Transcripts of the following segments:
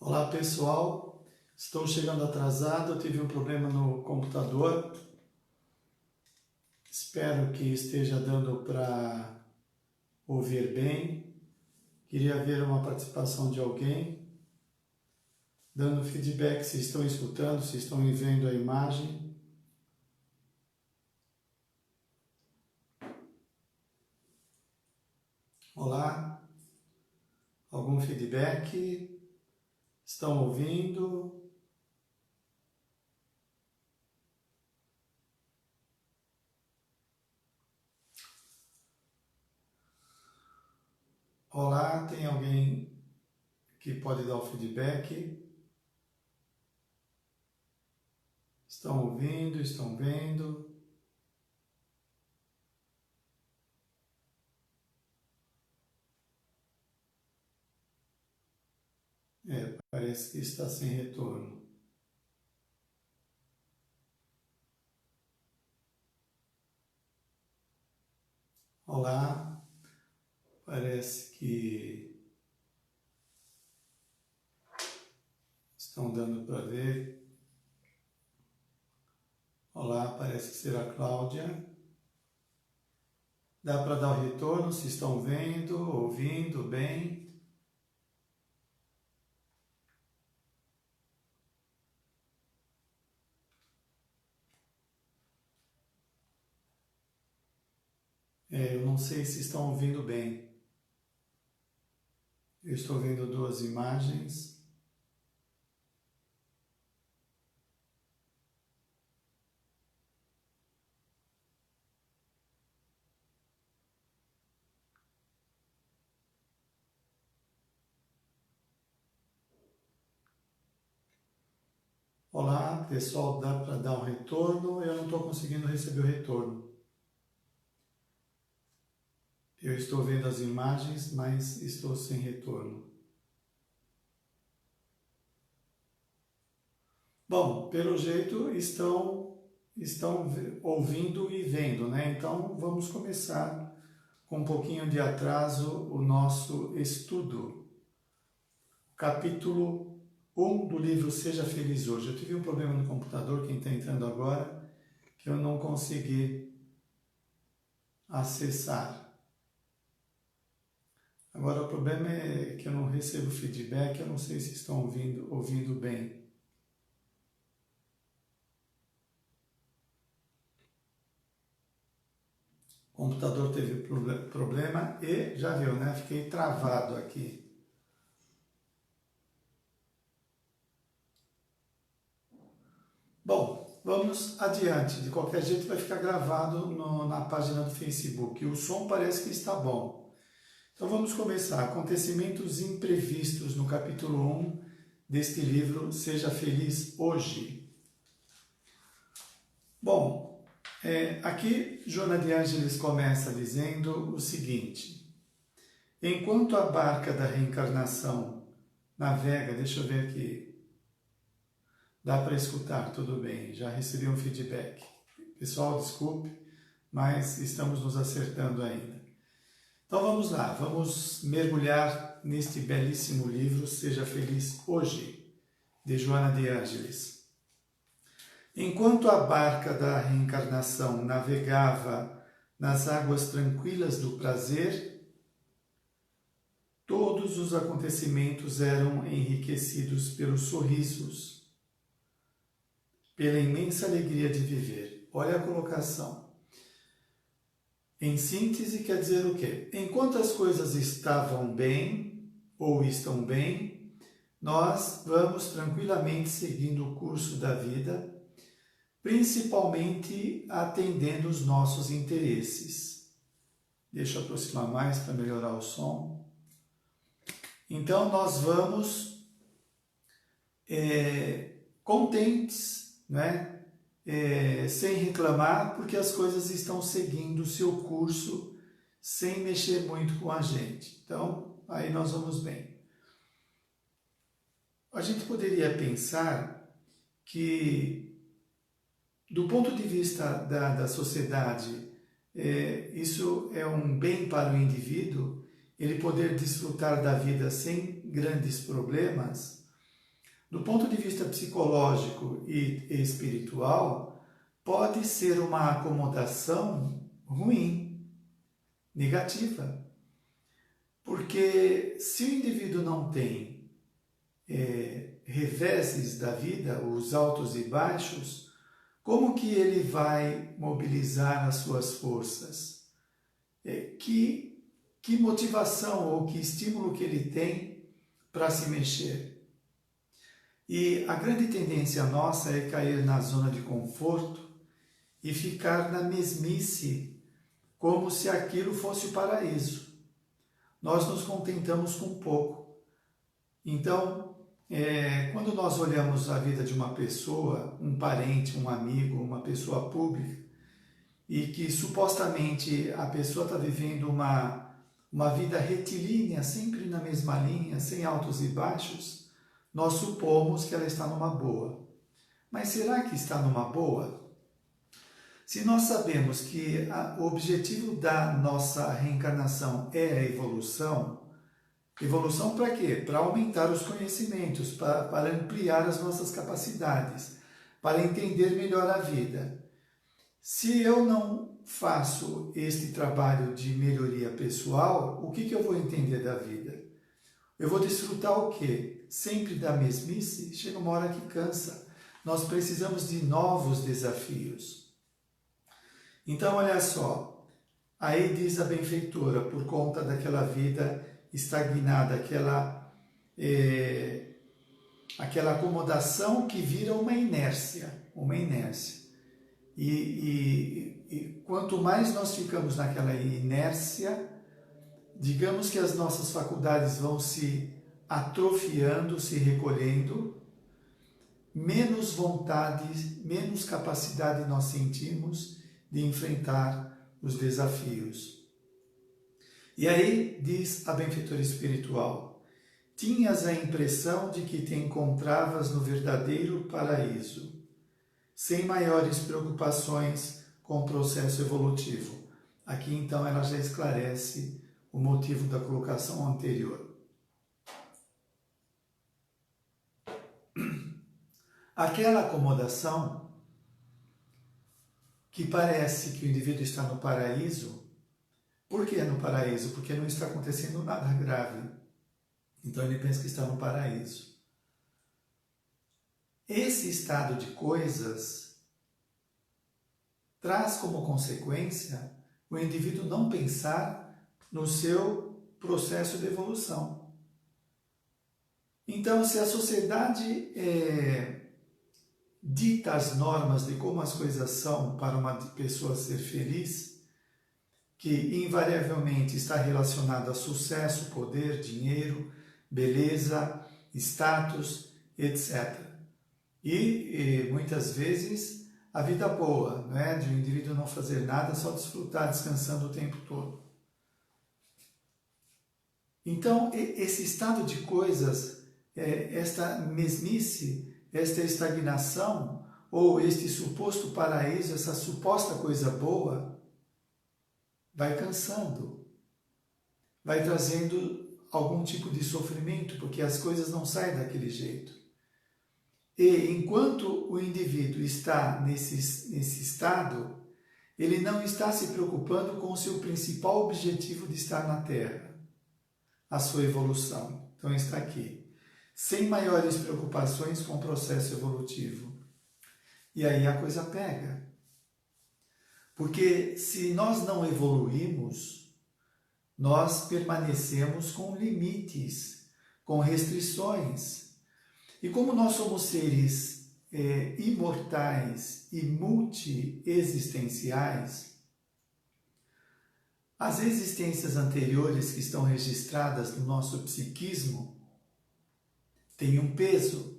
Olá pessoal, estou chegando atrasado, eu tive um problema no computador, espero que esteja dando para ouvir bem. Queria ver uma participação de alguém, dando feedback se estão escutando, se estão vendo a imagem. Olá, algum feedback? Estão ouvindo? Olá, tem alguém que pode dar o feedback? Estão ouvindo? Estão vendo? Parece que está sem retorno. Olá, parece que estão dando para ver. Olá, parece que será a Cláudia. Dá para dar o retorno se estão vendo, ouvindo bem. Eu não sei se estão ouvindo bem. Eu estou vendo duas imagens. Olá, pessoal, dá para dar um retorno? Eu não estou conseguindo receber o retorno. Eu estou vendo as imagens, mas estou sem retorno. Bom, pelo jeito estão ouvindo e vendo, né? Então vamos começar com um pouquinho de atraso o nosso estudo. Capítulo 1 do livro Seja Feliz Hoje. Eu tive um problema no computador, quem está entrando agora, que eu não consegui acessar. Agora o problema é que eu não recebo feedback, eu não sei se estão ouvindo bem. O computador teve problema e já viu, né? Fiquei travado aqui. Bom, vamos adiante. De qualquer jeito vai ficar gravado na página do Facebook. O som parece que está bom. Então vamos começar. Acontecimentos imprevistos no capítulo 1 deste livro Seja Feliz Hoje. Bom, aqui Joana de Ângeles começa dizendo o seguinte: enquanto a barca da reencarnação navega, deixa eu ver aqui, dá para escutar, tudo bem, já recebi um feedback. Pessoal, desculpe, mas estamos nos acertando ainda. Então vamos lá, vamos mergulhar neste belíssimo livro Seja Feliz Hoje, de Joana de Ângeles. Enquanto a barca da reencarnação navegava nas águas tranquilas do prazer, todos os acontecimentos eram enriquecidos pelos sorrisos, pela imensa alegria de viver. Olha a colocação. Em síntese, quer dizer o quê? Enquanto as coisas estavam bem, ou estão bem, nós vamos tranquilamente seguindo o curso da vida, principalmente atendendo os nossos interesses. Deixa eu aproximar mais para melhorar o som. Então, nós vamos contentes, né? Sem reclamar, porque as coisas estão seguindo o seu curso, sem mexer muito com a gente. Então, aí nós vamos bem. A gente poderia pensar que, do ponto de vista da sociedade, isso é um bem para o indivíduo, ele poder desfrutar da vida sem grandes problemas, do ponto de vista psicológico e espiritual, pode ser uma acomodação ruim, negativa. Porque se o indivíduo não tem reveses da vida, os altos e baixos, como que ele vai mobilizar as suas forças? Que motivação ou que estímulo que ele tem para se mexer? E a grande tendência nossa é cair na zona de conforto e ficar na mesmice, como se aquilo fosse o paraíso. Nós nos contentamos com pouco. Então, quando nós olhamos a vida de uma pessoa, um parente, um amigo, uma pessoa pública, e que supostamente a pessoa está vivendo uma vida retilínea, sempre na mesma linha, sem altos e baixos, nós supomos que ela está numa boa. Mas será que está numa boa? Se nós sabemos que o objetivo da nossa reencarnação é a evolução, evolução para quê? Para aumentar os conhecimentos, para ampliar as nossas capacidades, para entender melhor a vida. Se eu não faço este trabalho de melhoria pessoal, o que eu vou entender da vida? Eu vou desfrutar o quê? Sempre da mesmice? Chega uma hora que cansa. Nós precisamos de novos desafios. Então, olha só, aí diz a benfeitora, por conta daquela vida estagnada, aquela acomodação que vira uma inércia. E quanto mais nós ficamos naquela inércia, digamos que as nossas faculdades vão se atrofiando, se recolhendo, menos vontade, menos capacidade nós sentimos de enfrentar os desafios. E aí diz a benfeitora espiritual: tinhas a impressão de que te encontravas no verdadeiro paraíso, sem maiores preocupações com o processo evolutivo. Aqui então ela já esclarece o motivo da colocação anterior. Aquela acomodação que parece que o indivíduo está no paraíso. Por que no paraíso? Porque não está acontecendo nada grave. Então ele pensa que está no paraíso. Esse estado de coisas traz como consequência o indivíduo não pensar no seu processo de evolução. Então, se a sociedade dita as normas de como as coisas são para uma pessoa ser feliz, que invariavelmente está relacionado a sucesso, poder, dinheiro, beleza, status, etc. E muitas vezes a vida boa, não é? De um indivíduo não fazer nada, só desfrutar descansando o tempo todo. Então, esse estado de coisas, esta mesmice, esta estagnação, ou este suposto paraíso, essa suposta coisa boa, vai cansando, vai trazendo algum tipo de sofrimento, porque as coisas não saem daquele jeito. E enquanto o indivíduo está nesse estado, ele não está se preocupando com o seu principal objetivo de estar na Terra, a sua evolução. Então está aqui, sem maiores preocupações com o processo evolutivo. E aí a coisa pega. Porque se nós não evoluímos, nós permanecemos com limites, com restrições. E como nós somos seres imortais e multi-existenciais, as existências anteriores que estão registradas no nosso psiquismo têm um peso.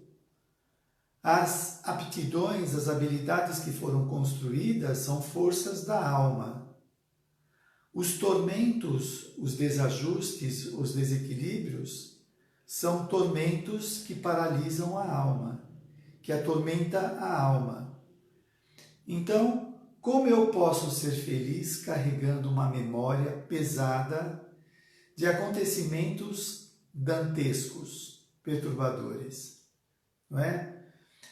As aptidões, as habilidades que foram construídas são forças da alma. Os tormentos, os desajustes, os desequilíbrios são tormentos que paralisam a alma, que atormenta a alma. Então, como eu posso ser feliz carregando uma memória pesada de acontecimentos dantescos, perturbadores? não é?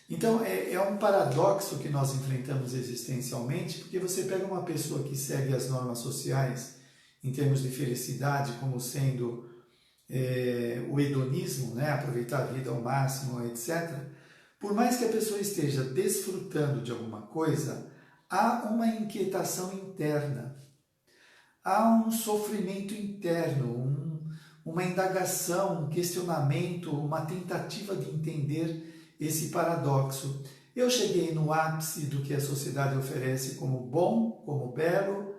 Então, é um paradoxo que nós enfrentamos existencialmente, porque você pega uma pessoa que segue as normas sociais em termos de felicidade, como sendo o hedonismo, né? Aproveitar a vida ao máximo, etc. Por mais que a pessoa esteja desfrutando de alguma coisa, há uma inquietação interna, há um sofrimento interno, uma indagação, um questionamento, uma tentativa de entender esse paradoxo. Eu cheguei no ápice do que a sociedade oferece como bom, como belo,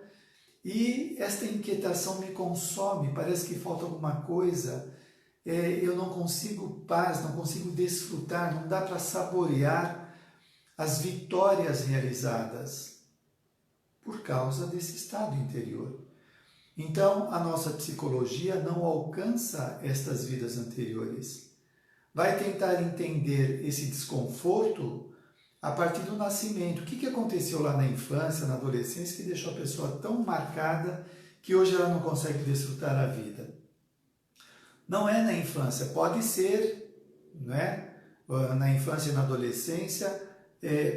e esta inquietação me consome, parece que falta alguma coisa, eu não consigo paz, não consigo desfrutar, não dá para saborear as vitórias realizadas por causa desse estado interior. Então, a nossa psicologia não alcança estas vidas anteriores. Vai tentar entender esse desconforto a partir do nascimento. O que aconteceu lá na infância, na adolescência, que deixou a pessoa tão marcada que hoje ela não consegue desfrutar a vida? Não é na infância, pode ser, né? Na infância e na adolescência,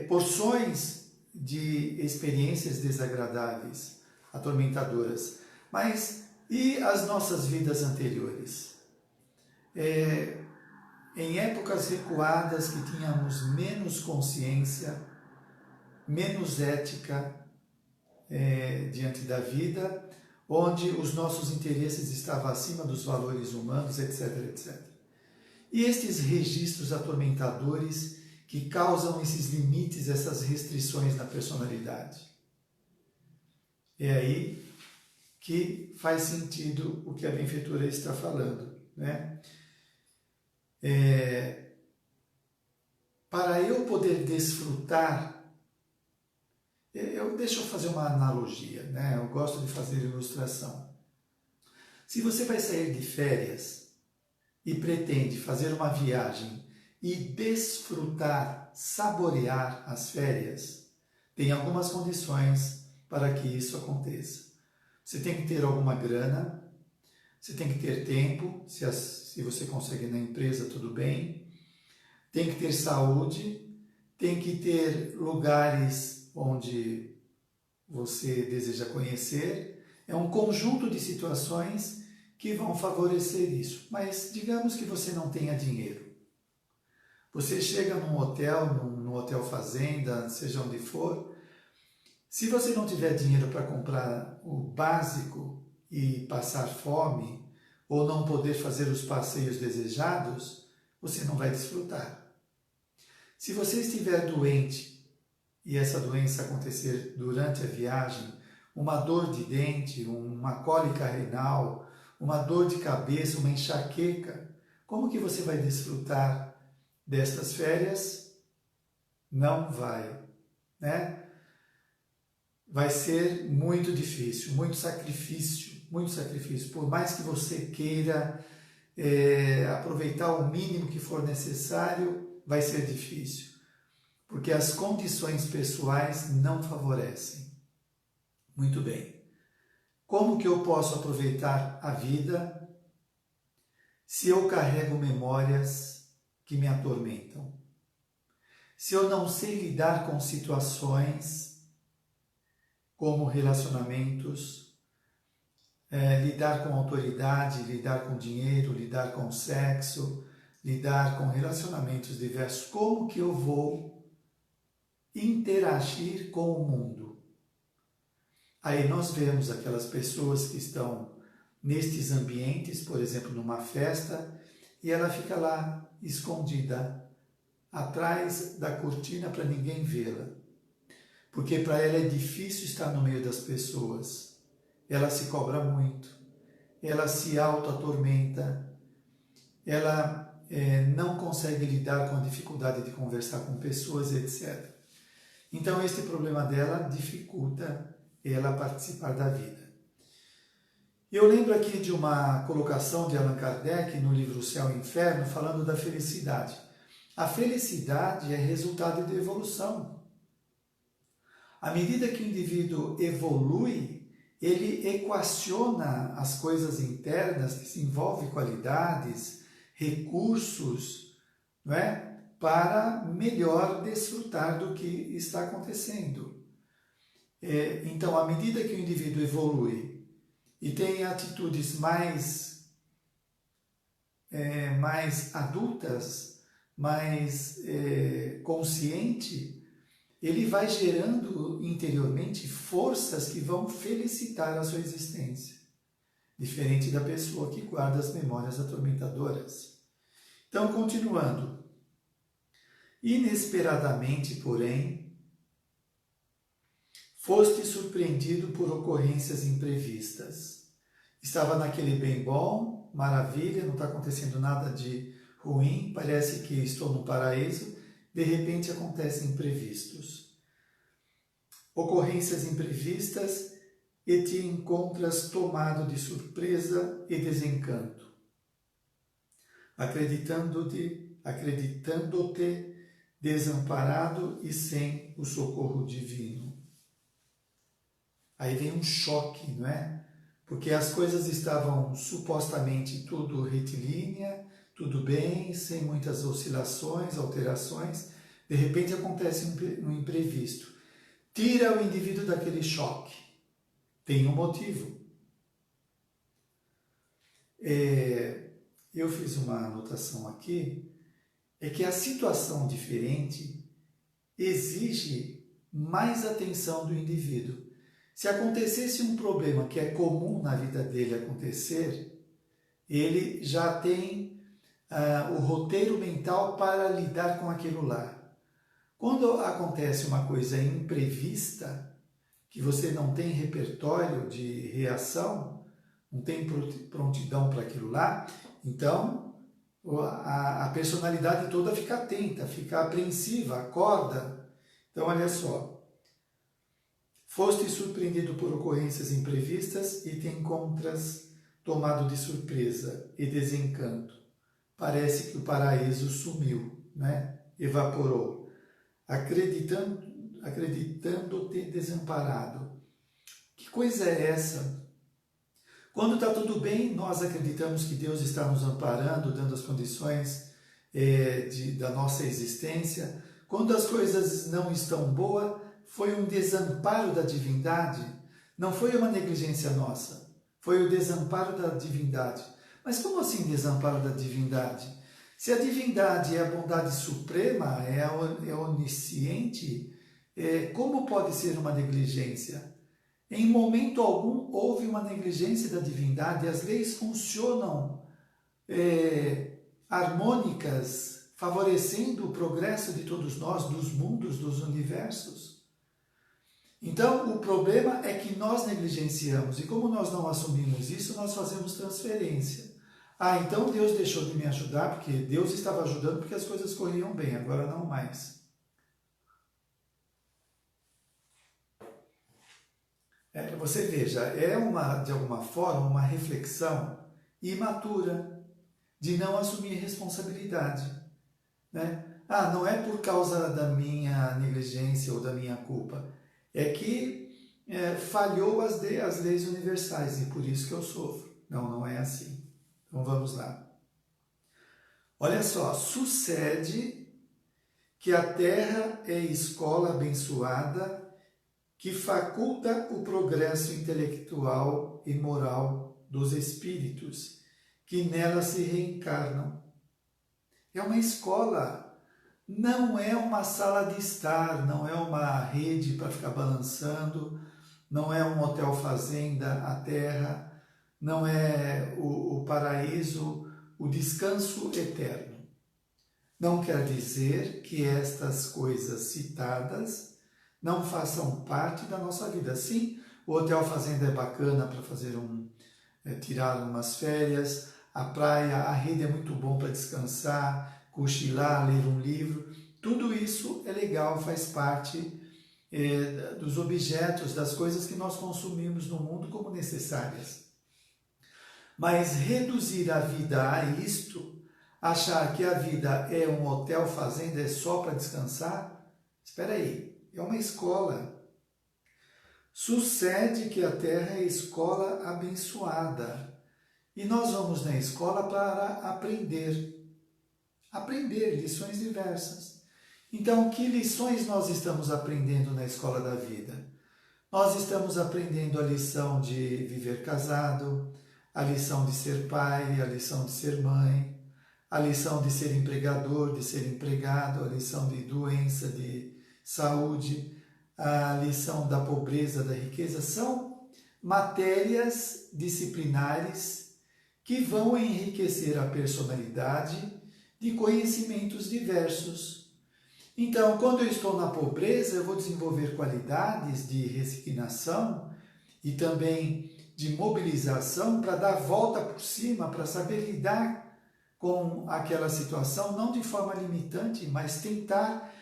porções de experiências desagradáveis, atormentadoras. Mas e as nossas vidas anteriores? Em épocas recuadas que tínhamos menos consciência, menos ética diante da vida, onde os nossos interesses estavam acima dos valores humanos, etc, etc. E estes registros atormentadores que causam esses limites, essas restrições na personalidade. É aí que faz sentido o que a benfeitora está falando, né? Para eu poder desfrutar, deixa eu fazer uma analogia, né? Eu gosto de fazer ilustração. Se você vai sair de férias e pretende fazer uma viagem e desfrutar, saborear as férias, tem algumas condições para que isso aconteça. Você tem que ter alguma grana, você tem que ter tempo, se você consegue na empresa, tudo bem. Tem que ter saúde, tem que ter lugares onde você deseja conhecer. É um conjunto de situações que vão favorecer isso. Mas digamos que você não tenha dinheiro. Você chega num hotel, num hotel fazenda, seja onde for. Se você não tiver dinheiro para comprar o básico e passar fome, ou não poder fazer os passeios desejados, você não vai desfrutar. Se você estiver doente e essa doença acontecer durante a viagem, uma dor de dente, uma cólica renal, uma dor de cabeça, uma enxaqueca, como que você vai desfrutar destas férias? Não vai, né? Vai ser muito difícil, muito sacrifício. Por mais que você queira aproveitar o mínimo que for necessário, vai ser difícil, porque as condições pessoais não favorecem. Muito bem. Como que eu posso aproveitar a vida se eu carrego memórias que me atormentam? Se eu não sei lidar com situações como relacionamentos, lidar com autoridade, lidar com dinheiro, lidar com sexo, lidar com relacionamentos diversos, como que eu vou interagir com o mundo? Aí nós vemos aquelas pessoas que estão nestes ambientes, por exemplo, numa festa, e ela fica lá escondida, atrás da cortina para ninguém vê-la. Porque para ela é difícil estar no meio das pessoas. Ela se cobra muito, ela se auto-atormenta, ela não consegue lidar com a dificuldade de conversar com pessoas, etc. Então, este problema dela dificulta ela participar da vida. Eu lembro aqui de uma colocação de Allan Kardec no livro O Céu e o Inferno, falando da felicidade. A felicidade é resultado de evolução. À medida que o indivíduo evolui, ele equaciona as coisas internas, desenvolve qualidades, recursos, não é? para melhor desfrutar do que está acontecendo. Então, à medida que o indivíduo evolui e tem atitudes mais adultas, mais consciente, ele vai gerando interiormente forças que vão felicitar a sua existência, diferente da pessoa que guarda as memórias atormentadoras. Então, continuando. Inesperadamente, porém, foste surpreendido por ocorrências imprevistas. Estava naquele bem bom, maravilha, não está acontecendo nada de ruim, parece que estou no paraíso, de repente acontecem imprevistos. Ocorrências imprevistas e te encontras tomado de surpresa e desencanto, acreditando-te desamparado e sem o socorro divino. Aí vem um choque, não é? Porque as coisas estavam supostamente tudo retilínea, tudo bem, sem muitas oscilações, alterações. De repente acontece um imprevisto. Tira o indivíduo daquele choque. Tem um motivo. Eu fiz uma anotação aqui, é que a situação diferente exige mais atenção do indivíduo. Se acontecesse um problema que é comum na vida dele acontecer, ele já tem o roteiro mental para lidar com aquilo lá. Quando acontece uma coisa imprevista, que você não tem repertório de reação, não tem prontidão para aquilo lá, então a personalidade toda fica atenta, fica apreensiva, acorda. Então, olha só. Foste surpreendido por ocorrências imprevistas e te encontras tomado de surpresa e desencanto. Parece que o paraíso sumiu, né? Evaporou. Acreditando-te desamparado. Que coisa é essa? Quando está tudo bem, nós acreditamos que Deus está nos amparando, dando as condições da nossa existência. Quando as coisas não estão boas, foi um desamparo da divindade, não foi uma negligência nossa, foi o desamparo da divindade. Mas como assim desamparo da divindade? Se a divindade é a bondade suprema, é onisciente, como pode ser uma negligência? Em momento algum houve uma negligência da divindade, as leis funcionam harmônicas, favorecendo o progresso de todos nós, dos mundos, dos universos. Então, o problema é que nós negligenciamos, e como nós não assumimos isso, nós fazemos transferência. Então Deus deixou de me ajudar, porque Deus estava ajudando porque as coisas corriam bem, agora não mais. Você veja, de alguma forma, uma reflexão imatura, de não assumir responsabilidade, né? Não é por causa da minha negligência ou da minha culpa, é que falhou as leis universais e por isso que eu sofro. Não é assim. Então vamos lá. Olha só, sucede que a Terra é escola abençoada que faculta o progresso intelectual e moral dos espíritos que nela se reencarnam. É uma escola. Não é uma sala de estar, não é uma rede para ficar balançando, não é um hotel fazenda, a terra, não é o paraíso, o descanso eterno. Não quer dizer que estas coisas citadas não façam parte da nossa vida. Sim, o hotel fazenda é bacana para fazer tirar umas férias, a praia, a rede é muito bom para descansar, cochilar, ler um livro, tudo isso é legal, faz parte dos objetos, das coisas que nós consumimos no mundo como necessárias. Mas reduzir a vida a isto, achar que a vida é um hotel fazenda, é só para descansar, espera aí, é uma escola. Sucede que a Terra é escola abençoada e nós vamos na escola para aprender. aprender lições diversas. Então, que lições nós estamos aprendendo na escola da vida? Nós estamos aprendendo a lição de viver casado, a lição de ser pai, a lição de ser mãe, a lição de ser empregador, de ser empregado, a lição de doença, de saúde, a lição da pobreza, da riqueza. São matérias disciplinares que vão enriquecer a personalidade de conhecimentos diversos. Então, quando eu estou na pobreza, eu vou desenvolver qualidades de resignação e também de mobilização para dar a volta por cima, para saber lidar com aquela situação, não de forma limitante, mas tentar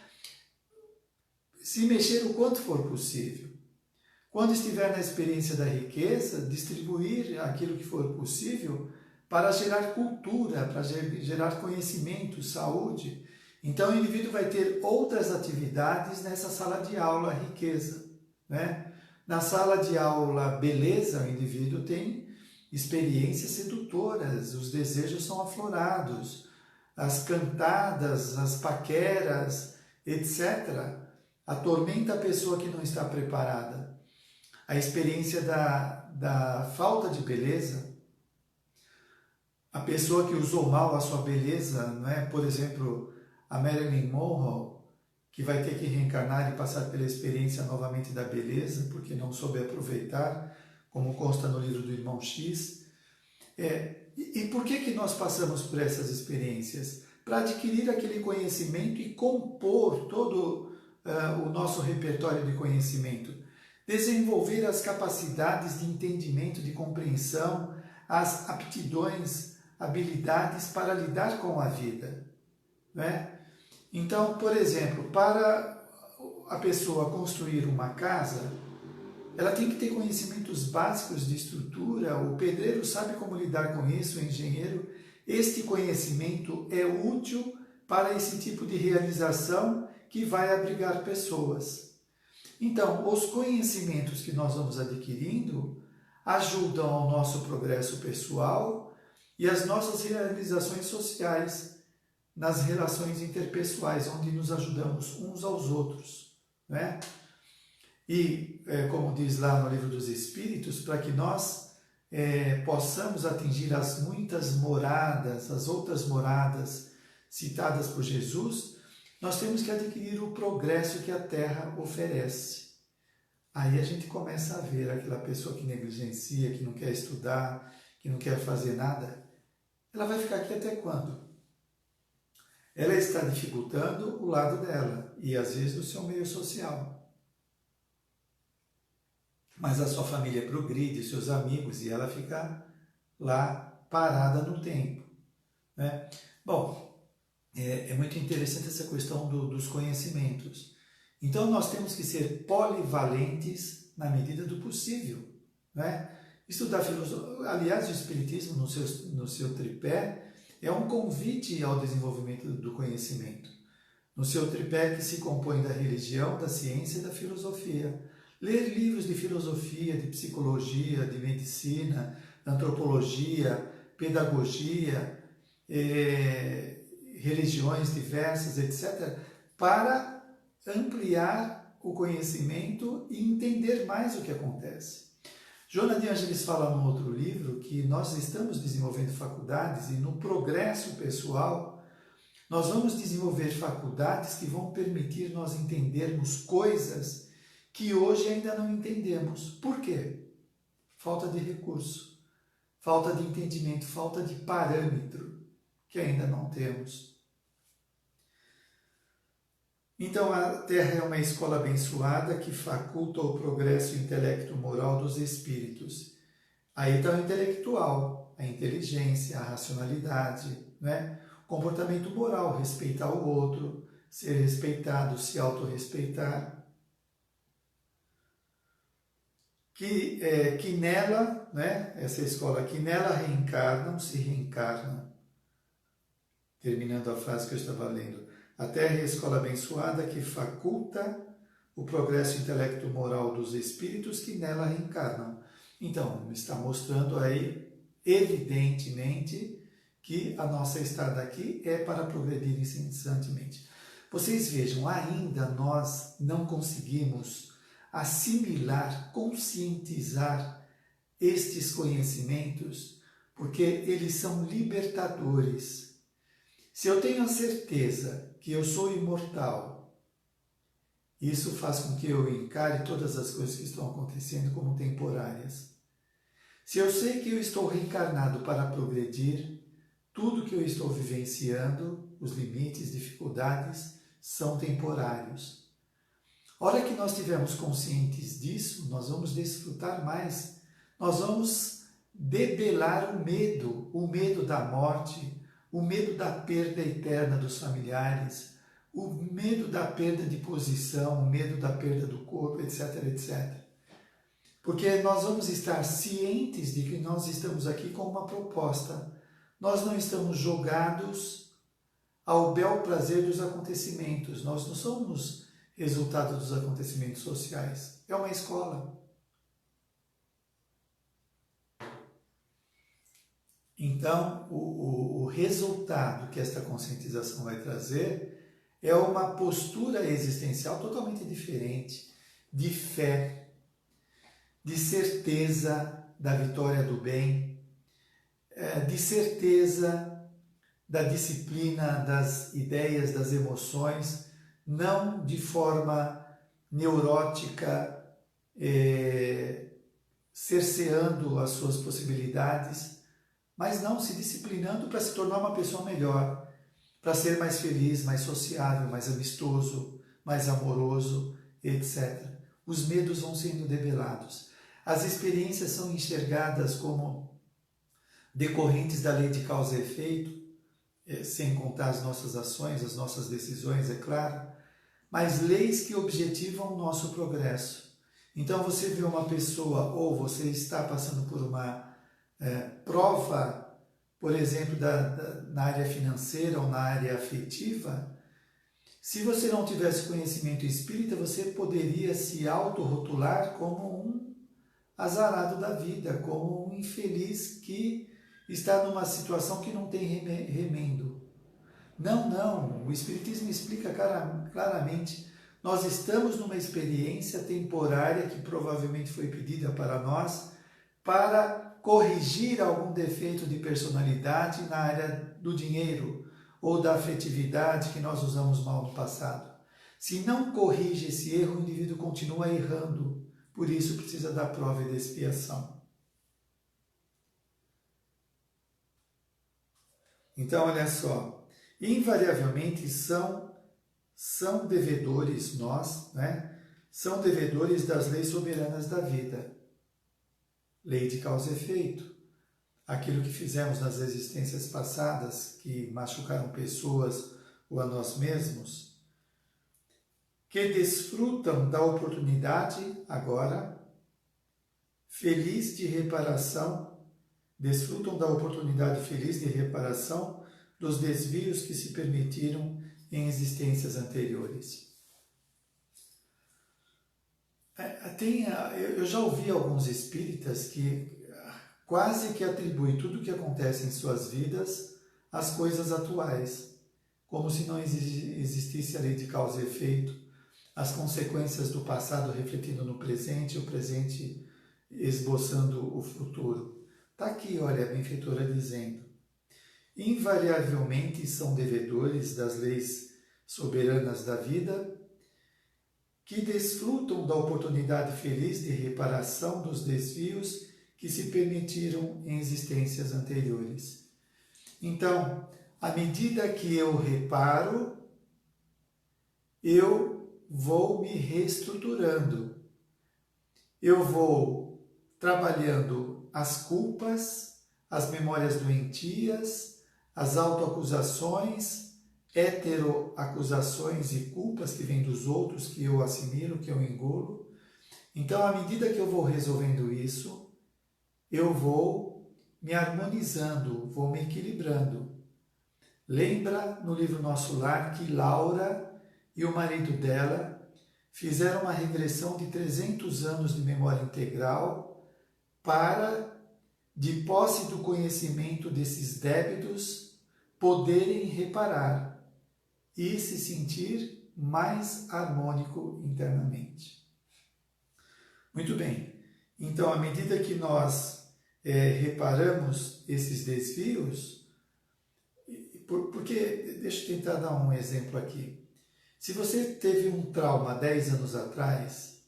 se mexer o quanto for possível. Quando estiver na experiência da riqueza, distribuir aquilo que for possível para gerar cultura, para gerar conhecimento, saúde. Então o indivíduo vai ter outras atividades nessa sala de aula riqueza, né? Na sala de aula beleza, o indivíduo tem experiências sedutoras, os desejos são aflorados, as cantadas, as paqueras, etc. Atormenta a pessoa que não está preparada. A experiência da falta de beleza, a pessoa que usou mal a sua beleza, não é? Por exemplo, a Marilyn Monroe, que vai ter que reencarnar e passar pela experiência novamente da beleza, porque não soube aproveitar, como consta no livro do Irmão X. E por que nós passamos por essas experiências? Para adquirir aquele conhecimento e compor todo o nosso repertório de conhecimento. Desenvolver as capacidades de entendimento, de compreensão, as aptidões, habilidades para lidar com a vida, né? Então, por exemplo, para a pessoa construir uma casa, ela tem que ter conhecimentos básicos de estrutura, o pedreiro sabe como lidar com isso, o engenheiro. Este conhecimento é útil para esse tipo de realização que vai abrigar pessoas. Então, os conhecimentos que nós vamos adquirindo ajudam ao nosso progresso pessoal e às nossas realizações sociais, nas relações interpessoais, onde nos ajudamos uns aos outros, né? E, como diz lá no Livro dos Espíritos, para que nós possamos atingir as muitas moradas, as outras moradas citadas por Jesus, nós temos que adquirir o progresso que a Terra oferece. Aí a gente começa a ver aquela pessoa que negligencia, que não quer estudar, que não quer fazer nada, ela vai ficar aqui até quando? Ela está dificultando o lado dela e às vezes do seu meio social. Mas a sua família progride, seus amigos, e ela fica lá parada no tempo, né? Bom, é muito interessante essa questão dos conhecimentos. Então nós temos que ser polivalentes na medida do possível, né? Estudar filosofia, aliás, o Espiritismo no seu tripé é um convite ao desenvolvimento do conhecimento. No seu tripé que se compõe da religião, da ciência e da filosofia. Ler livros de filosofia, de psicologia, de medicina, antropologia, pedagogia, religiões diversas, etc., para ampliar o conhecimento e entender mais o que acontece. Joana de Ângeles fala num outro livro que nós estamos desenvolvendo faculdades e no progresso pessoal nós vamos desenvolver faculdades que vão permitir nós entendermos coisas que hoje ainda não entendemos. Por quê? Falta de recurso, falta de entendimento, falta de parâmetro que ainda não temos. Então a Terra é uma escola abençoada que faculta o progresso intelecto-moral dos espíritos. Aí está o intelectual, a inteligência, a racionalidade, né? O comportamento moral, respeitar o outro, ser respeitado, se autorrespeitar. Que nela, né? Essa escola, que nela reencarnam, se reencarnam. Terminando a frase que eu estava lendo. A Terra é a escola abençoada que faculta o progresso intelecto-moral dos espíritos que nela reencarnam. Então, está mostrando aí, evidentemente, que a nossa estada aqui é para progredir incessantemente. Vocês vejam, ainda nós não conseguimos assimilar, conscientizar estes conhecimentos, porque eles são libertadores. Se eu tenho a certeza que eu sou imortal, isso faz com que eu encare todas as coisas que estão acontecendo como temporárias. Se eu sei que eu estou reencarnado para progredir, tudo que eu estou vivenciando, os limites, dificuldades, são temporários. A hora que nós estivermos conscientes disso, nós vamos desfrutar mais, nós vamos debelar o medo da morte, o medo da perda eterna dos familiares, o medo da perda de posição, o medo da perda do corpo, etc, etc. Porque nós vamos estar cientes de que nós estamos aqui com uma proposta. Nós não estamos jogados ao bel prazer dos acontecimentos. Nós não somos resultado dos acontecimentos sociais. É uma escola. Então, o resultado que esta conscientização vai trazer é uma postura existencial totalmente diferente, de fé, de certeza da vitória do bem, de certeza da disciplina, das ideias, das emoções, não de forma neurótica, cerceando as suas possibilidades, mas não se disciplinando para se tornar uma pessoa melhor, para ser mais feliz, mais sociável, mais amistoso, mais amoroso, etc. Os medos vão sendo debelados. As experiências são enxergadas como decorrentes da lei de causa e efeito, sem contar as nossas ações, as nossas decisões, é claro, mas leis que objetivam o nosso progresso. Então você vê uma pessoa, ou você está passando por uma prova, por exemplo, na área financeira ou na área afetiva, se você não tivesse conhecimento espírita, você poderia se autorrotular como um azarado da vida, como um infeliz que está numa situação que não tem remendo. Não, o Espiritismo explica claramente, nós estamos numa experiência temporária que provavelmente foi pedida para nós para corrigir algum defeito de personalidade na área do dinheiro ou da afetividade que nós usamos mal no passado. Se não corrige esse erro, o indivíduo continua errando, por isso precisa da prova e da expiação. Então, olha só, invariavelmente são devedores nós, né? São devedores das leis soberanas da vida. Lei de causa e efeito. Aquilo que fizemos nas existências passadas, que machucaram pessoas ou a nós mesmos, que desfrutam da oportunidade agora, feliz de reparação, desfrutam da oportunidade feliz de reparação dos desvios que se permitiram em existências anteriores. Eu já ouvi alguns espíritas que quase que atribuem tudo o que acontece em suas vidas às coisas atuais, como se não existisse a lei de causa e efeito, as consequências do passado refletindo no presente, o presente esboçando o futuro. Está aqui, olha, a benfeitora dizendo: invariavelmente são devedores das leis soberanas da vida, que desfrutam da oportunidade feliz de reparação dos desvios que se permitiram em existências anteriores. Então, à medida que eu reparo, eu vou me reestruturando. Eu vou trabalhando as culpas, as memórias doentias, as autoacusações, heteroacusações e culpas que vêm dos outros, que eu assimilo, que eu engulo. Então, à medida que eu vou resolvendo isso, eu vou me harmonizando, vou me equilibrando. Lembra no livro Nosso Lar que Laura e o marido dela fizeram uma regressão de 300 anos de memória integral para de posse do conhecimento desses débitos, poderem reparar e se sentir mais harmônico internamente. Muito bem, então à medida que nós reparamos esses desvios, porque, deixa eu tentar dar um exemplo aqui. Se você teve um trauma 10 anos atrás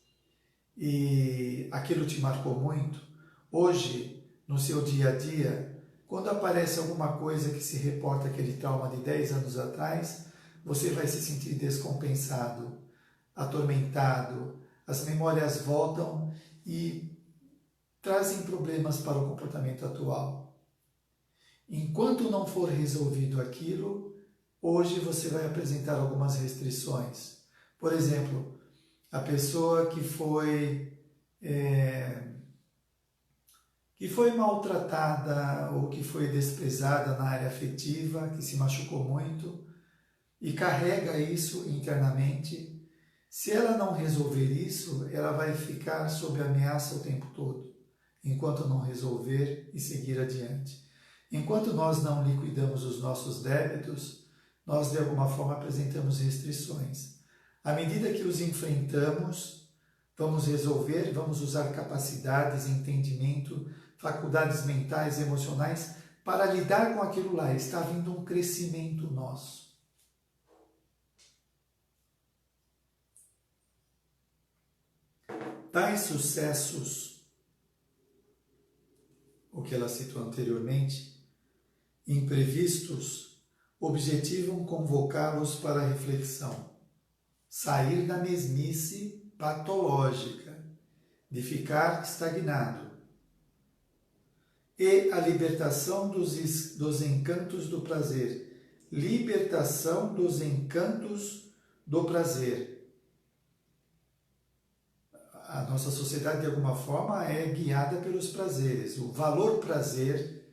e aquilo te marcou muito, hoje, no seu dia a dia, quando aparece alguma coisa que se reporta aquele trauma de 10 anos atrás, você vai se sentir descompensado, atormentado, as memórias voltam e trazem problemas para o comportamento atual. Enquanto não for resolvido aquilo, hoje você vai apresentar algumas restrições. Por exemplo, a pessoa que foi maltratada ou que foi desprezada na área afetiva, que se machucou muito e carrega isso internamente. Se ela não resolver isso, ela vai ficar sob ameaça o tempo todo, enquanto não resolver e seguir adiante. Enquanto nós não liquidamos os nossos débitos, nós de alguma forma apresentamos restrições. À medida que os enfrentamos, vamos resolver, vamos usar capacidades, entendimento, faculdades mentais, emocionais, para lidar com aquilo lá. Está vindo um crescimento nosso. Tais sucessos, o que ela citou anteriormente, imprevistos, objetivam convocá-los para a reflexão, sair da mesmice patológica, de ficar estagnado, e a libertação dos encantos do prazer. Libertação dos encantos do prazer. A nossa sociedade, de alguma forma, é guiada pelos prazeres. O valor prazer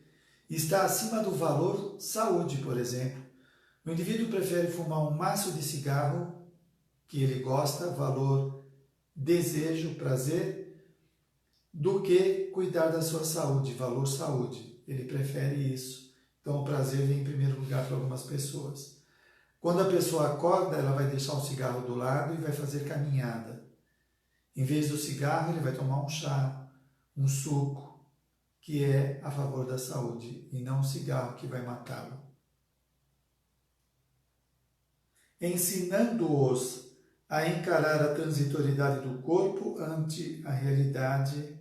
está acima do valor saúde, por exemplo. O indivíduo prefere fumar um maço de cigarro, que ele gosta, valor desejo, prazer, do que cuidar da sua saúde, valor saúde. Ele prefere isso. Então o prazer vem em primeiro lugar para algumas pessoas. Quando a pessoa acorda, ela vai deixar o cigarro do lado e vai fazer caminhada. Em vez do cigarro, ele vai tomar um chá, um suco, que é a favor da saúde, e não o cigarro que vai matá-lo. Ensinando-os a encarar a transitoriedade do corpo ante a realidade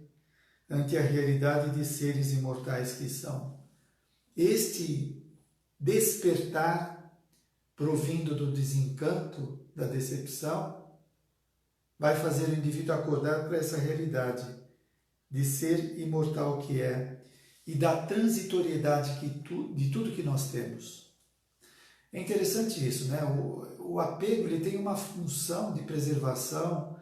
de seres imortais que são. Este despertar, provindo do desencanto, da decepção, vai fazer o indivíduo acordar para essa realidade de ser imortal que é e da transitoriedade de tudo que nós temos. É interessante isso, né? O apego ele tem uma função de preservação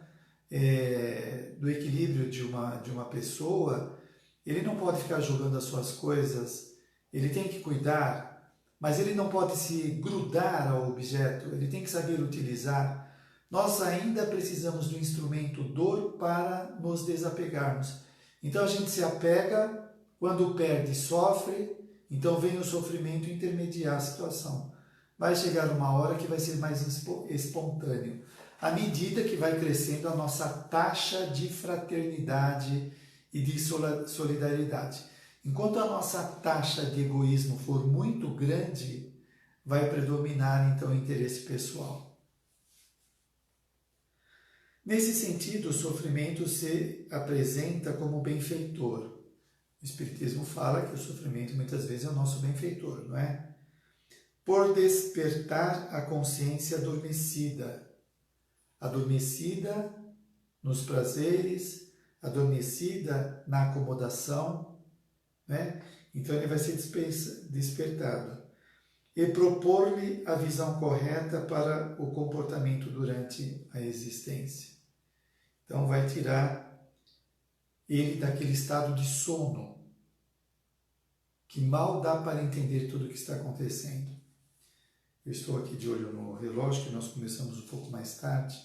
do equilíbrio de uma pessoa. Ele não pode ficar jogando as suas coisas, ele tem que cuidar, mas ele não pode se grudar ao objeto, ele tem que saber utilizar. Nós ainda precisamos do instrumento dor para nos desapegarmos. Então a gente se apega, quando perde, sofre, então vem o sofrimento intermediar a situação. Vai chegar uma hora que vai ser mais espontâneo, à medida que vai crescendo a nossa taxa de fraternidade e de solidariedade. Enquanto a nossa taxa de egoísmo for muito grande, vai predominar então o interesse pessoal. Nesse sentido, o sofrimento se apresenta como benfeitor. O Espiritismo fala que o sofrimento muitas vezes é o nosso benfeitor, não é? Por despertar a consciência adormecida nos prazeres, adormecida na acomodação, né? Então ele vai ser despertado e propor-lhe a visão correta para o comportamento durante a existência. Então vai tirar ele daquele estado de sono, que mal dá para entender tudo o que está acontecendo. Eu estou aqui de olho no relógio, que nós começamos um pouco mais tarde.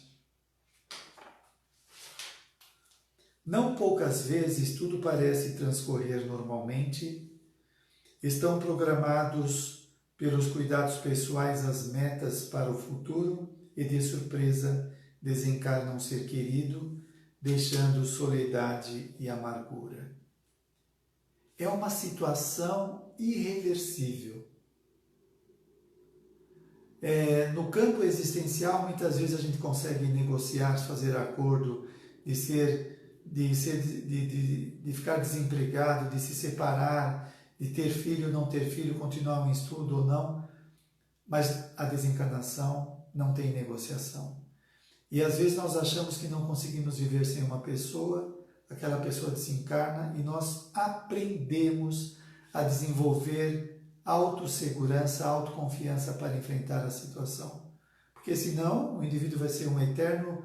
Não poucas vezes tudo parece transcorrer normalmente, estão programados pelos cuidados pessoais as metas para o futuro e de surpresa desencarna um ser querido, deixando soledade e amargura. É uma situação irreversível. No campo existencial, muitas vezes a gente consegue negociar, fazer acordo de ficar desempregado, de se separar, de ter filho, não ter filho, continuar um estudo ou não, mas a desencarnação não tem negociação. E às vezes nós achamos que não conseguimos viver sem uma pessoa, aquela pessoa desencarna e nós aprendemos a desenvolver autossegurança, autoconfiança para enfrentar a situação. Porque senão o indivíduo vai ser um eterno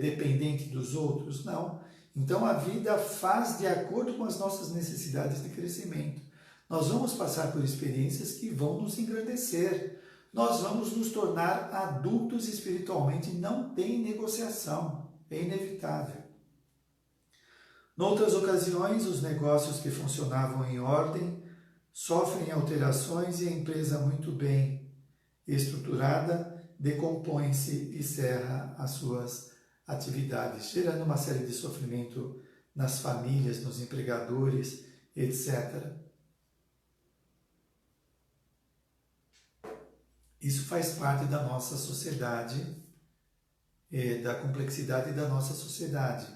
dependente dos outros. Não. Então a vida faz de acordo com as nossas necessidades de crescimento. Nós vamos passar por experiências que vão nos engrandecer. Nós vamos nos tornar adultos espiritualmente, não tem negociação, é inevitável. Noutras ocasiões, os negócios que funcionavam em ordem sofrem alterações e a empresa muito bem estruturada decompõe-se e cerra as suas atividades, gerando uma série de sofrimento nas famílias, nos empregadores, etc. Isso faz parte da nossa sociedade, da complexidade da nossa sociedade.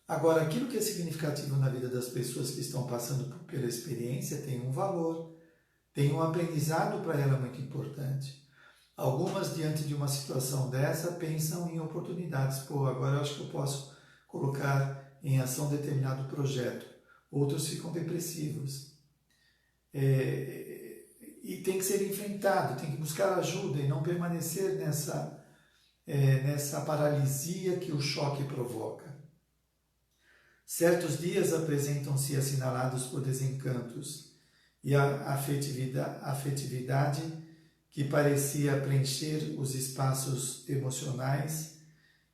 Agora, aquilo que é significativo na vida das pessoas que estão passando pela experiência tem um valor, tem um aprendizado para ela muito importante. Algumas, diante de uma situação dessa, pensam em oportunidades. Agora eu acho que eu posso colocar em ação determinado projeto. Outros ficam depressivos. E tem que ser enfrentado, tem que buscar ajuda e não permanecer nessa paralisia que o choque provoca. Certos dias apresentam-se assinalados por desencantos e a afetividade que parecia preencher os espaços emocionais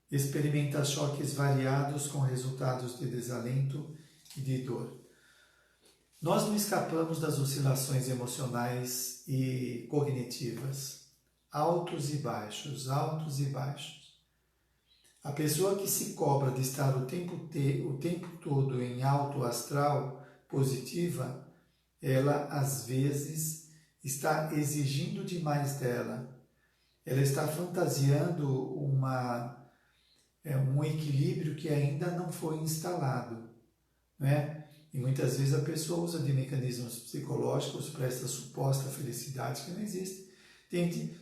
experimenta choques variados com resultados de desalento e de dor. Nós não escapamos das oscilações emocionais e cognitivas, altos e baixos, altos e baixos. A pessoa que se cobra de estar o tempo todo em alto astral positiva, ela às vezes está exigindo demais dela. Ela está fantasiando um equilíbrio que ainda não foi instalado, né? E muitas vezes a pessoa usa de mecanismos psicológicos para essa suposta felicidade que não existe.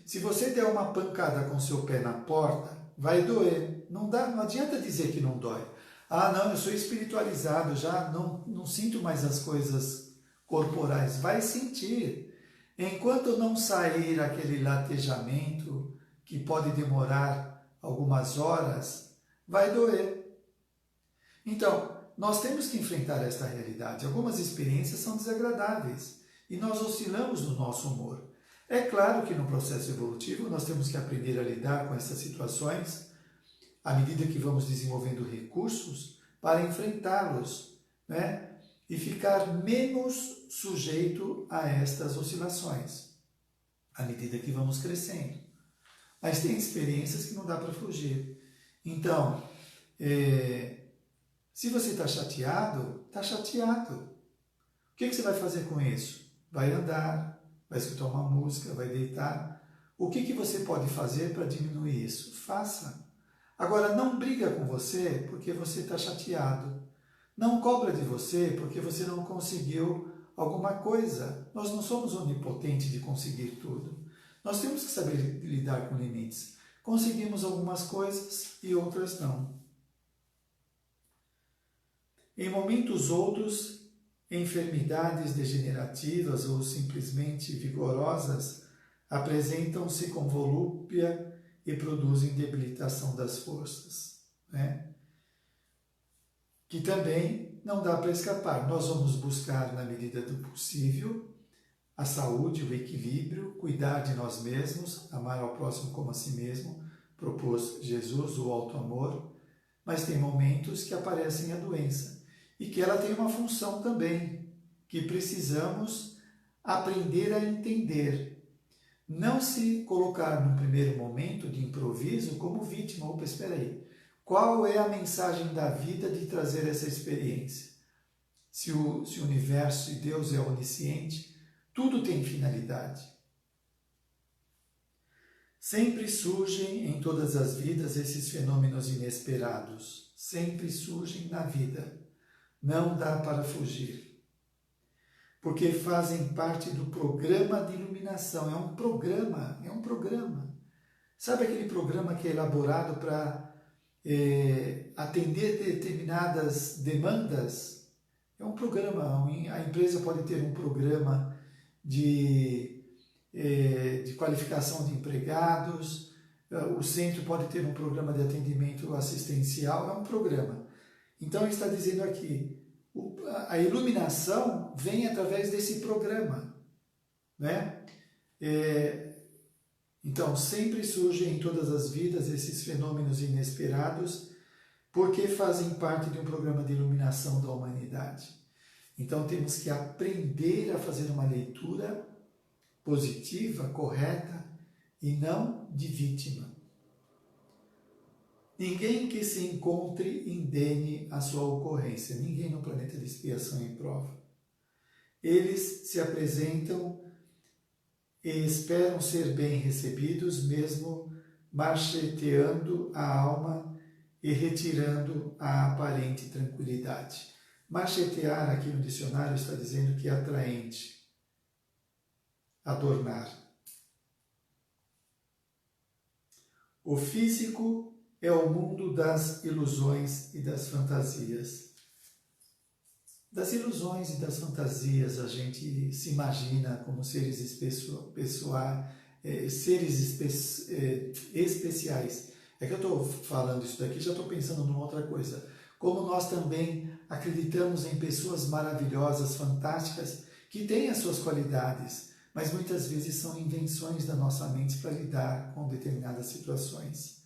Se você der uma pancada com seu pé na porta, vai doer. Não adianta dizer que não dói. Ah, não, eu sou espiritualizado, já não sinto mais as coisas corporais. Vai sentir. Enquanto não sair aquele latejamento, que pode demorar algumas horas, vai doer. Então, nós temos que enfrentar esta realidade. Algumas experiências são desagradáveis e nós oscilamos no nosso humor. É claro que no processo evolutivo nós temos que aprender a lidar com essas situações à medida que vamos desenvolvendo recursos para enfrentá-los, né? E ficar menos sujeito a estas oscilações à medida que vamos crescendo. Mas tem experiências que não dá para fugir. Então, se você está chateado, está chateado. O que você vai fazer com isso? Vai andar, vai escutar uma música, vai deitar. O que você pode fazer para diminuir isso? Faça. Agora, não briga com você porque você está chateado. Não cobra de você porque você não conseguiu alguma coisa. Nós não somos onipotentes de conseguir tudo. Nós temos que saber lidar com limites. Conseguimos algumas coisas e outras não. Em momentos outros, enfermidades degenerativas ou simplesmente vigorosas apresentam-se com volúpia e produzem debilitação das forças, né? Que também não dá para escapar. Nós vamos buscar, na medida do possível, a saúde, o equilíbrio, cuidar de nós mesmos, amar ao próximo como a si mesmo, propôs Jesus, o alto amor, mas tem momentos que aparecem a doença e que ela tem uma função também, que precisamos aprender a entender. Não se colocar no primeiro momento de improviso como vítima. Opa, espera aí. Qual é a mensagem da vida de trazer essa experiência? Se o universo e Deus é onisciente, tudo tem finalidade. Sempre surgem em todas as vidas esses fenômenos inesperados. Sempre surgem na vida. Não dá para fugir. Porque fazem parte do programa de iluminação. É um programa. Sabe aquele programa que é elaborado para atender determinadas demandas? É um programa. A empresa pode ter um programa de qualificação de empregados, o centro pode ter um programa de atendimento assistencial, é um programa. Então ele está dizendo aqui, a iluminação vem através desse programa, né? Então sempre surgem em todas as vidas esses fenômenos inesperados, porque fazem parte de um programa de iluminação da humanidade. Então temos que aprender a fazer uma leitura positiva, correta e não de vítima. Ninguém que se encontre indene a sua ocorrência, ninguém no planeta de expiação e prova. Eles se apresentam e esperam ser bem recebidos, mesmo marcheteando a alma e retirando a aparente tranquilidade. Marchetear aqui no dicionário está dizendo que é atraente, adornar. O físico é o mundo das ilusões e das fantasias. Das ilusões e das fantasias a gente se imagina como seres especiais. É que eu estou falando isso daqui, já estou pensando numa outra coisa. Como nós também acreditamos em pessoas maravilhosas, fantásticas, que têm as suas qualidades, mas muitas vezes são invenções da nossa mente para lidar com determinadas situações.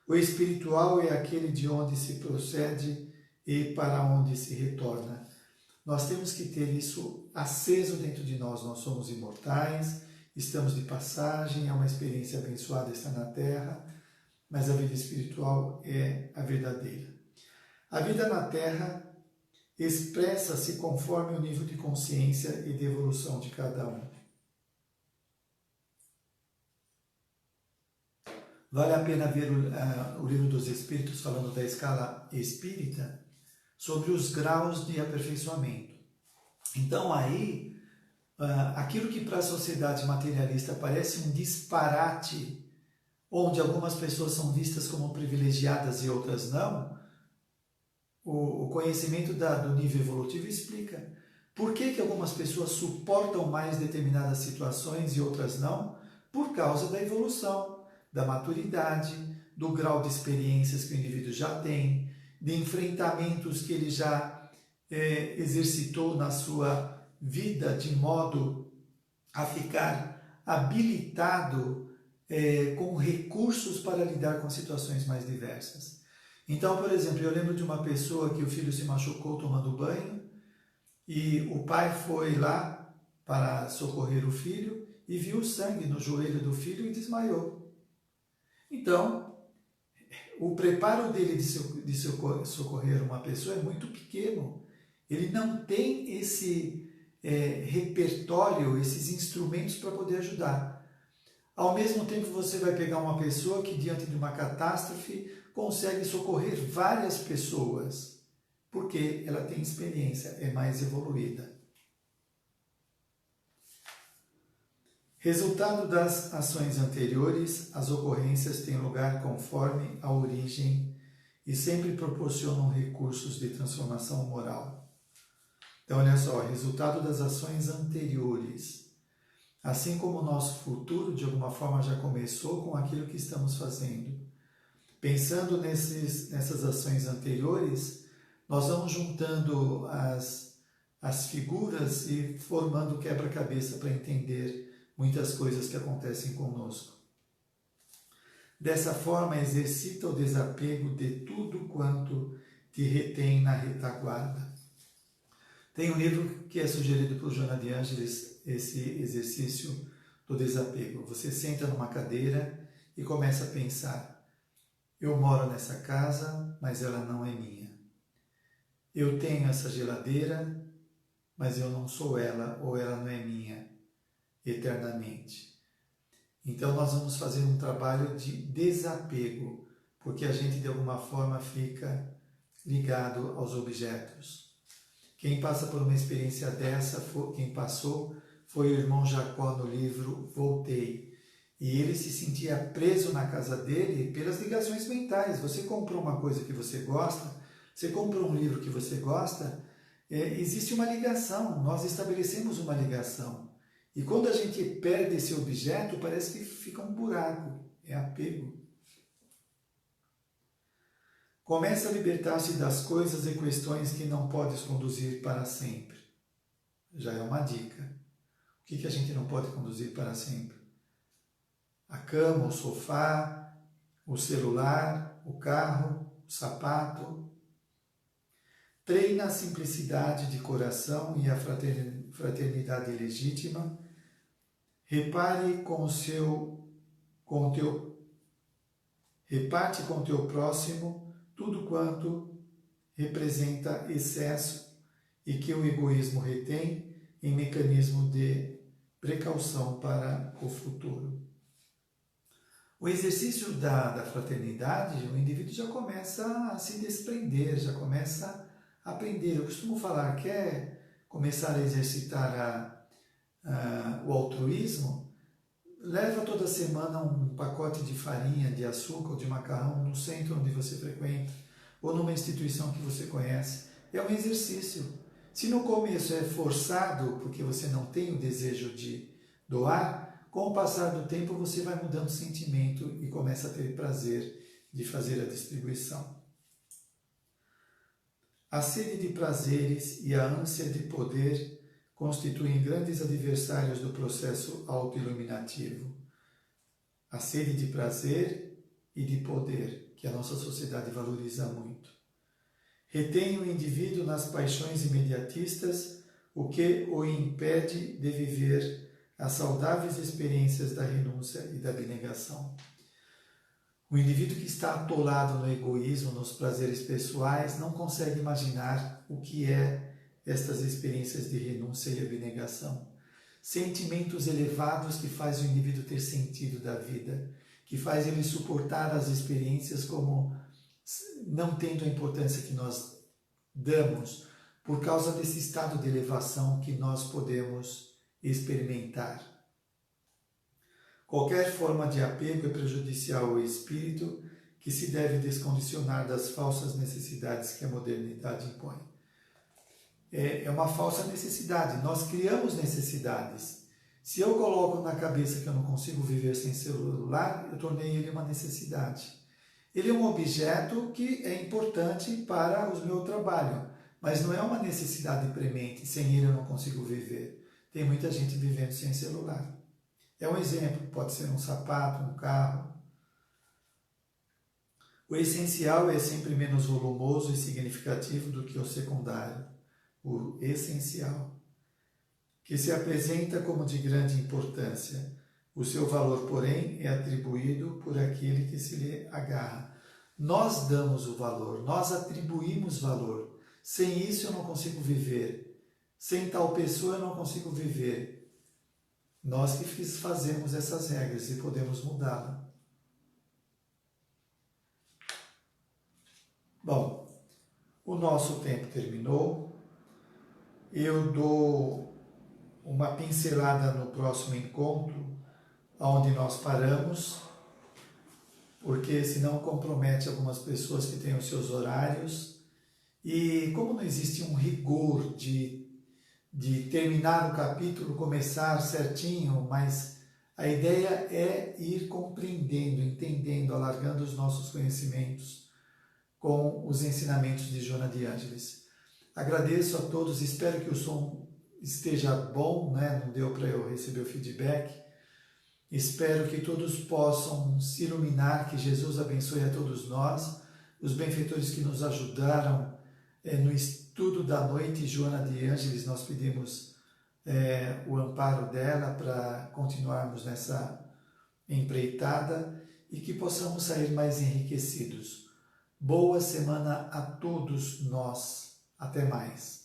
O espiritual é aquele de onde se procede e para onde se retorna. Nós temos que ter isso aceso dentro de nós. Nós somos imortais, estamos de passagem, é uma experiência abençoada estar na Terra, mas a vida espiritual é a verdadeira. A vida na Terra expressa-se conforme o nível de consciência e de evolução de cada um. Vale a pena ver o Livro dos Espíritos falando da escala espírita sobre os graus de aperfeiçoamento. Então aí, aquilo que para a sociedade materialista parece um disparate, onde algumas pessoas são vistas como privilegiadas e outras não, o conhecimento do nível evolutivo explica por que algumas pessoas suportam mais determinadas situações e outras não, por causa da evolução, da maturidade, do grau de experiências que o indivíduo já tem, de enfrentamentos que ele já exercitou na sua vida, de modo a ficar habilitado com recursos para lidar com situações mais diversas. Então, por exemplo, eu lembro de uma pessoa que o filho se machucou tomando banho e o pai foi lá para socorrer o filho e viu sangue no joelho do filho e desmaiou. Então, o preparo dele de socorrer uma pessoa é muito pequeno. Ele não tem esse repertório, esses instrumentos para poder ajudar. Ao mesmo tempo, você vai pegar uma pessoa que, diante de uma catástrofe, consegue socorrer várias pessoas, porque ela tem experiência, é mais evoluída. Resultado das ações anteriores, as ocorrências têm lugar conforme a origem e sempre proporcionam recursos de transformação moral. Então, olha só, resultado das ações anteriores. Assim como o nosso futuro, de alguma forma, já começou com aquilo que estamos fazendo. Pensando nessas ações anteriores, nós vamos juntando as figuras e formando quebra-cabeça para entender muitas coisas que acontecem conosco. Dessa forma, exercita o desapego de tudo quanto te retém na retaguarda. Tem um livro que é sugerido por Joana de Ângeles, esse exercício do desapego. Você senta numa cadeira e começa a pensar: eu moro nessa casa, mas ela não é minha. Eu tenho essa geladeira, mas eu não sou ela, ou ela não é minha eternamente. Então nós vamos fazer um trabalho de desapego, porque a gente de alguma forma fica ligado aos objetos. Quem passa por uma experiência dessa, quem passou, foi o irmão Jacó no livro Voltei. E ele se sentia preso na casa dele pelas ligações mentais. Você comprou uma coisa que você gosta, você comprou um livro que você gosta, existe uma ligação, nós estabelecemos uma ligação. E quando a gente perde esse objeto, parece que fica um buraco, é apego. Começa a libertar-se das coisas e questões que não podes conduzir para sempre. Já é uma dica. O que a gente não pode conduzir para sempre? A cama, o sofá, o celular, o carro, o sapato. Treina a simplicidade de coração e a fraternidade legítima. Reparte com o teu próximo tudo quanto representa excesso e que o egoísmo retém em mecanismo de precaução para o futuro. O exercício da fraternidade, o indivíduo já começa a se desprender, já começa a aprender. Eu costumo falar, quer começar a exercitar o altruísmo? Leva toda semana um pacote de farinha, de açúcar ou de macarrão no centro onde você frequenta ou numa instituição que você conhece. É um exercício. Se no começo é forçado porque você não tem o desejo de doar, com o passar do tempo você vai mudando o sentimento e começa a ter prazer de fazer a distribuição. A sede de prazeres e a ânsia de poder constituem grandes adversários do processo autoiluminativo. A sede de prazer e de poder, que a nossa sociedade valoriza muito. Retém o indivíduo nas paixões imediatistas, o que o impede de viver as saudáveis experiências da renúncia e da abnegação. O indivíduo que está atolado no egoísmo, nos prazeres pessoais, não consegue imaginar o que é estas experiências de renúncia e abnegação. Sentimentos elevados que fazem o indivíduo ter sentido da vida, que faz ele suportar as experiências como não tendo a importância que nós damos, por causa desse estado de elevação que nós podemos experimentar. Qualquer forma de apego é prejudicial ao espírito, que se deve descondicionar das falsas necessidades que a modernidade impõe. É uma falsa necessidade, nós criamos necessidades. Se eu coloco na cabeça que eu não consigo viver sem celular, eu tornei ele uma necessidade. Ele é um objeto que é importante para o meu trabalho, mas não é uma necessidade premente, sem ele eu não consigo viver. Tem muita gente vivendo sem celular. É um exemplo, pode ser um sapato, um carro. O essencial é sempre menos volumoso e significativo do que o secundário. O essencial, que se apresenta como de grande importância. O seu valor, porém, é atribuído por aquele que se lhe agarra. Nós damos o valor, nós atribuímos valor. Sem isso eu não consigo viver. Sem tal pessoa eu não consigo viver. Nós que fazemos essas regras e podemos mudá-la. Bom, o nosso tempo terminou. Eu dou uma pincelada no próximo encontro, onde nós paramos, porque senão compromete algumas pessoas que têm os seus horários. E como não existe um rigor de terminar o capítulo, começar certinho, mas a ideia é ir compreendendo, entendendo, alargando os nossos conhecimentos com os ensinamentos de Joana de Ângeles. Agradeço a todos, espero que o som esteja bom, né? Não deu para eu receber o feedback. Espero que todos possam se iluminar, que Jesus abençoe a todos nós, os benfeitores que nos ajudaram no estudo da noite. Joana de Ângeles, nós pedimos o amparo dela para continuarmos nessa empreitada e que possamos sair mais enriquecidos. Boa semana a todos nós. Até mais.